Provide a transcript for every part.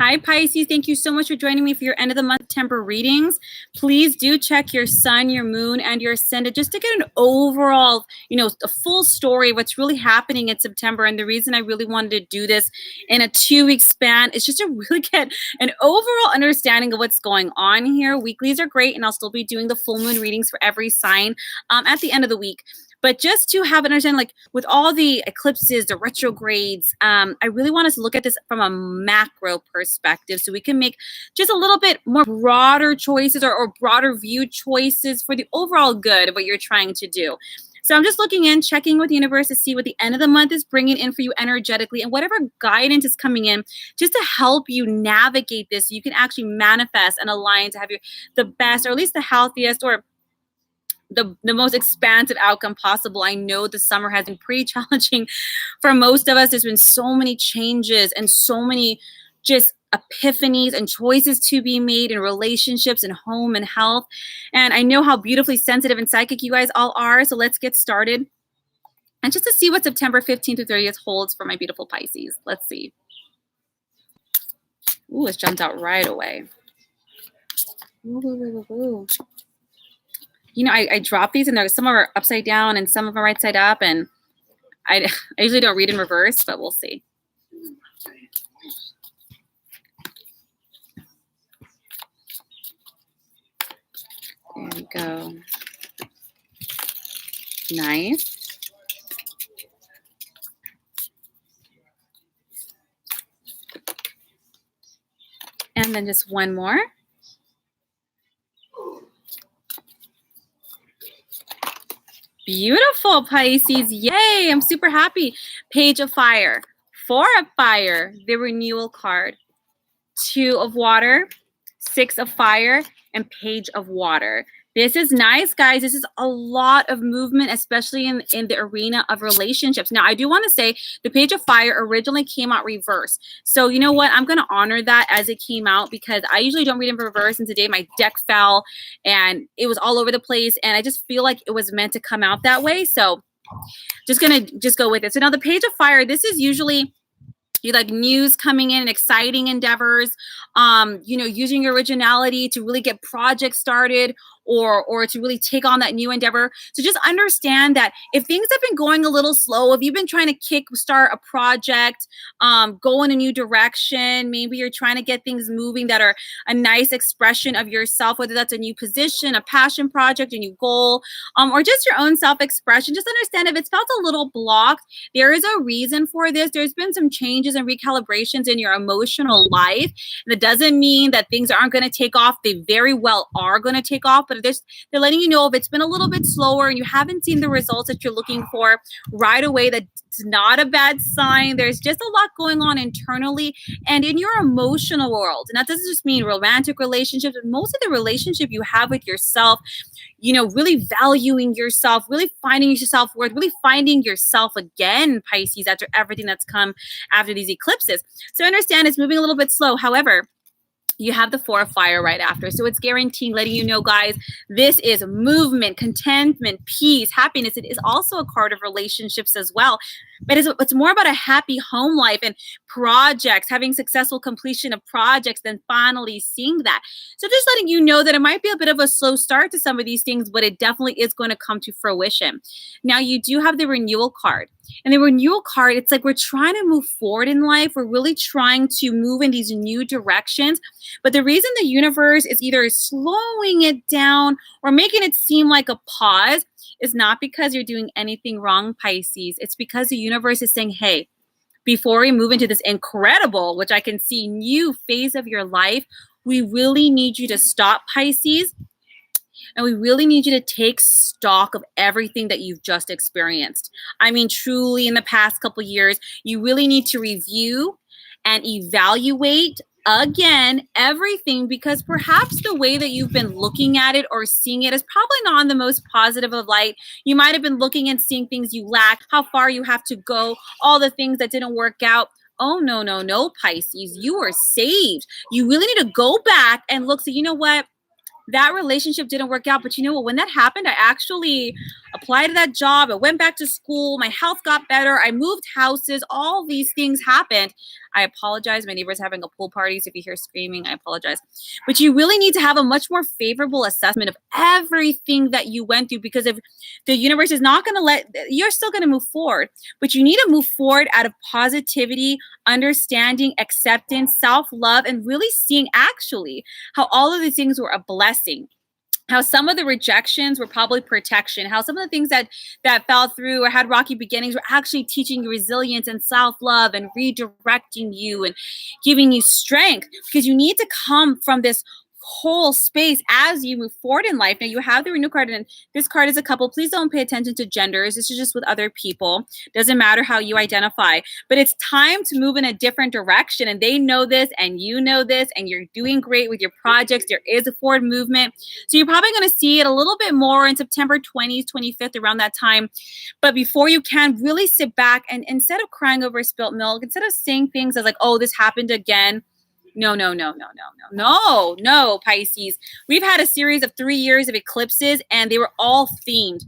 Hi, Pisces. Thank you so much for joining me for your end of the month September readings. Please do check your sun, your moon, and your ascendant just to get an overall, a full story of what's really happening in September. And the reason I really wanted to do this in a 2-week span is just to really get an overall understanding of what's going on here. Weeklies are great, and I'll still be doing the full moon readings for every sign at the end of the week. But just to have an understanding, like with all the eclipses, the retrogrades, I really want us to look at this from a macro perspective so we can make just a little bit more broader choices or broader view choices for the overall good of what you're trying to do. So I'm just looking in, checking with the universe to see what the end of the month is bringing in for you energetically and whatever guidance is coming in just to help you navigate this so you can actually manifest and align to have the best or at least the healthiest or the most expansive outcome possible. I know the summer has been pretty challenging for most of us. There's been so many changes and so many just epiphanies and choices to be made in relationships and home and health. And I know how beautifully sensitive and psychic you guys all are. So let's get started. And just to see what September 15th through 30th holds for my beautiful Pisces. Let's see. Ooh, it jumped out right away. Ooh. I drop these and some of them are upside down and some of them are right side up. And I usually don't read in reverse, but we'll see. There we go. Nice. And then just one more. Beautiful, Pisces. Yay, I'm super happy. Page of Fire, 4 of Fire, the renewal card, 2 of Water, 6 of Fire, and Page of Water. This is nice, guys. This is a lot of movement, especially in the arena of relationships. Now, I do want to say the Page of Fire originally came out reverse. So you know what? I'm going to honor that as it came out because I usually don't read in reverse. And today my deck fell and it was all over the place. And I just feel like it was meant to come out that way. So just going to go with it. So now the Page of Fire, this is usually you like news coming in, exciting endeavors, using your originality to really get projects started or to really take on that new endeavor. So just understand that if things have been going a little slow, if you've been trying to kickstart a project, go in a new direction, maybe you're trying to get things moving that are a nice expression of yourself, whether that's a new position, a passion project, a new goal, or just your own self-expression, just understand if it's felt a little blocked, there is a reason for this. There's been some changes and recalibrations in your emotional life. That doesn't mean that things aren't going to take off. They very well are going to take off, but they're letting you know if it's been a little bit slower and you haven't seen the results that you're looking for right away, that's not a bad sign. There's just a lot going on internally and in your emotional world. And that doesn't just mean romantic relationships, but most of the relationship you have with yourself, really valuing yourself, really finding your self-worth, really finding yourself again, Pisces, after everything that's come after these eclipses. So understand it's moving a little bit slow. However, you have the 4 of Fire right after. So it's guaranteeing, letting you know, guys, this is movement, contentment, peace, happiness. It is also a card of relationships as well. But it's more about a happy home life and projects, having successful completion of projects, then finally seeing that. So just letting you know that it might be a bit of a slow start to some of these things, but it definitely is going to come to fruition. Now, you do have the renewal card. And the renewal card, it's like we're trying to move forward in life. We're really trying to move in these new directions. But the reason the universe is either slowing it down or making it seem like a pause is not because you're doing anything wrong, Pisces. It's because the universe is saying, hey, before we move into this incredible, which I can see, new phase of your life, we really need you to stop, Pisces. And we really need you to take stock of everything that you've just experienced. I mean, truly, in the past couple of years, you really need to review and evaluate again everything, because perhaps the way that you've been looking at it or seeing it is probably not in the most positive of light. You might have been looking and seeing things you lack, how far you have to go, all the things that didn't work out. Oh, no, Pisces, you are saved. You really need to go back and look. So you know what? That relationship didn't work out, but you know what? When that happened, I actually applied to that job. I went back to school. My health got better. I moved houses. All these things happened. I apologize. My neighbor's having a pool party, so if you hear screaming, I apologize. But you really need to have a much more favorable assessment of everything that you went through, because if the universe is not going to you're still going to move forward, but you need to move forward out of positivity, understanding, acceptance, self-love, and really seeing actually how all of these things were a blessing. How some of the rejections were probably protection, how some of the things that fell through or had rocky beginnings were actually teaching you resilience and self-love and redirecting you and giving you strength, because you need to come from this whole space as you move forward in life. Now you have the Renew card, and this card is a couple. Please don't pay attention to genders. This is just with other people. Doesn't matter how you identify, but it's time to move in a different direction, and they know this and you know this, and you're doing great with your projects. There is a forward movement, so you're probably going to see it a little bit more in September 20th, 25th, around that time. But before you can really sit back and instead of crying over spilt milk, instead of saying things as like, oh, this happened again. No, Pisces. We've had a series of 3 years of eclipses, and they were all themed.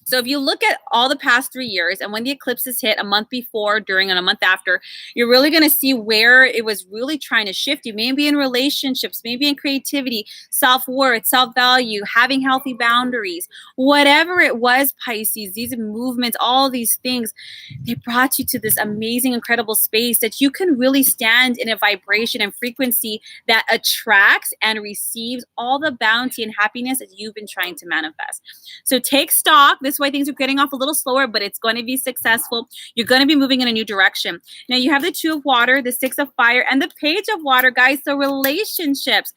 So if you look at all the past 3 years, and when the eclipses hit a month before, during, and a month after, you're really going to see where it was really trying to shift you. Maybe in relationships, maybe in creativity, self-worth, self-value, having healthy boundaries, whatever it was, Pisces, these movements, all these things, they brought you to this amazing, incredible space that you can really stand in a vibration and frequency that attracts and receives all the bounty and happiness that you've been trying to manifest. So take stock. This way things are getting off a little slower, but it's going to be successful. You're going to be moving in a new direction. Now you have the Two of Water, the Six of Fire, and the Page of Water, guys. So relationships.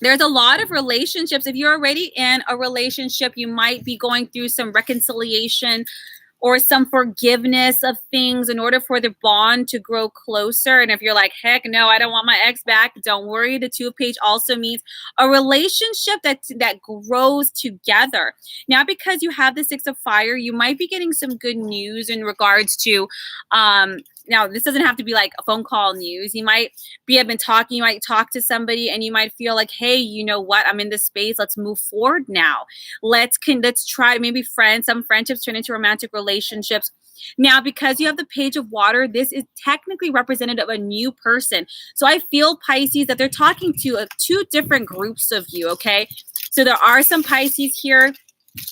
There's a lot of relationships. If you're already in a relationship, you might be going through some reconciliation or some forgiveness of things in order for the bond to grow closer. And if you're like, heck no, I don't want my ex back, don't worry. The Two of Page also means a relationship that grows together. Now, because you have the Six of Fire, you might be getting some good news in regards to, now, this doesn't have to be like a phone call news. You might you might talk to somebody and you might feel like, hey, you know what? I'm in this space. Let's move forward now. Let's try maybe some friendships turn into romantic relationships. Now, because you have the Page of Water, this is technically representative of a new person. So I feel, Pisces, that they're talking to two different groups of you, okay? So there are some Pisces here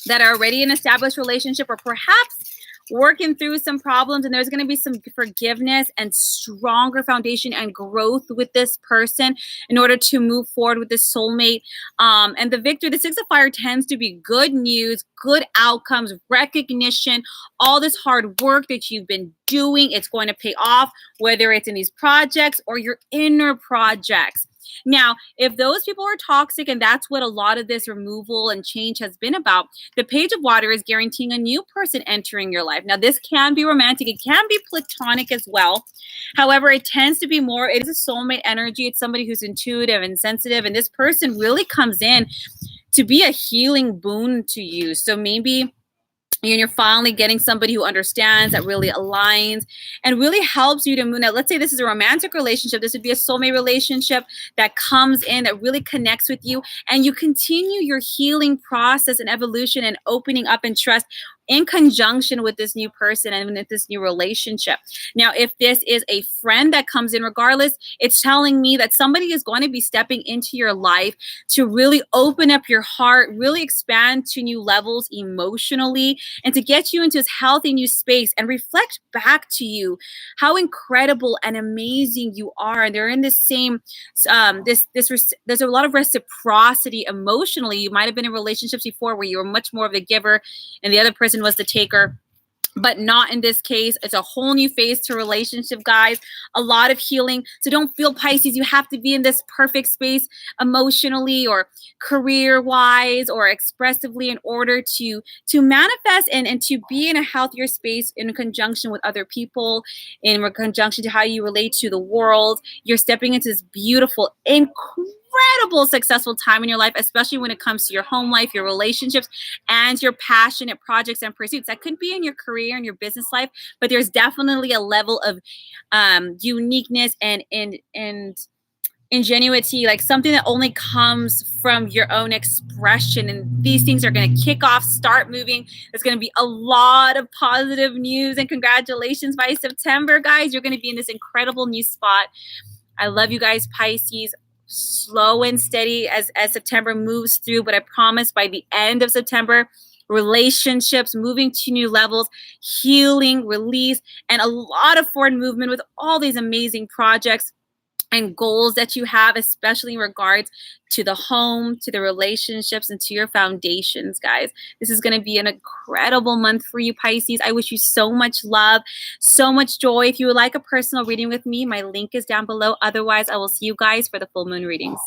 that are already in an established relationship, or perhaps working through some problems, and there's going to be some forgiveness and stronger foundation and growth with this person in order to move forward with this soulmate. And the victor, the Six of Fire, tends to be good news, good outcomes, recognition, all this hard work that you've been doing. It's going to pay off, whether it's in these projects or your inner projects. Now, if those people are toxic, and that's what a lot of this removal and change has been about, the Page of Water is guaranteeing a new person entering your life. Now, this can be romantic. It can be platonic as well. However, it tends to be more, it is a soulmate energy. It's somebody who's intuitive and sensitive, and this person really comes in to be a healing boon to you. So maybe you're finally getting somebody who understands, that really aligns and really helps you to move. Now, let's say this is a romantic relationship. This would be a soulmate relationship that comes in, that really connects with you, and you continue your healing process and evolution and opening up and trust in conjunction with this new person and with this new relationship. Now, if this is a friend that comes in, regardless, it's telling me that somebody is going to be stepping into your life to really open up your heart, really expand to new levels emotionally, and to get you into this healthy new space and reflect back to you how incredible and amazing you are. And they're in the same, there's a lot of reciprocity emotionally. You might have been in relationships before where you were much more of the giver and the other person was the taker, but not in this case. It's a whole new phase to relationship, guys. A lot of healing. So don't feel, Pisces, you have to be in this perfect space emotionally or career-wise or expressively in order to manifest and to be in a healthier space in conjunction with other people, in conjunction to how you relate to the world. You're stepping into this beautiful, incredible, successful time in your life, especially when it comes to your home life, your relationships, and your passionate projects and pursuits. That could be in your career and your business life, but there's definitely a level of uniqueness and ingenuity, like something that only comes from your own expression. And these things are going to kick off, start moving. There's going to be a lot of positive news, and congratulations by September, guys. You're going to be in this incredible new spot. I love you guys, Pisces. Slow and steady as September moves through, but I promise by the end of September, relationships moving to new levels, healing, release, and a lot of forward movement with all these amazing projects and goals that you have, especially in regards to the home, to the relationships, and to your foundations, guys. This is going to be an incredible month for you, Pisces. I wish you so much love, so much joy. If you would like a personal reading with me, my link is down below. Otherwise, I will see you guys for the full moon readings.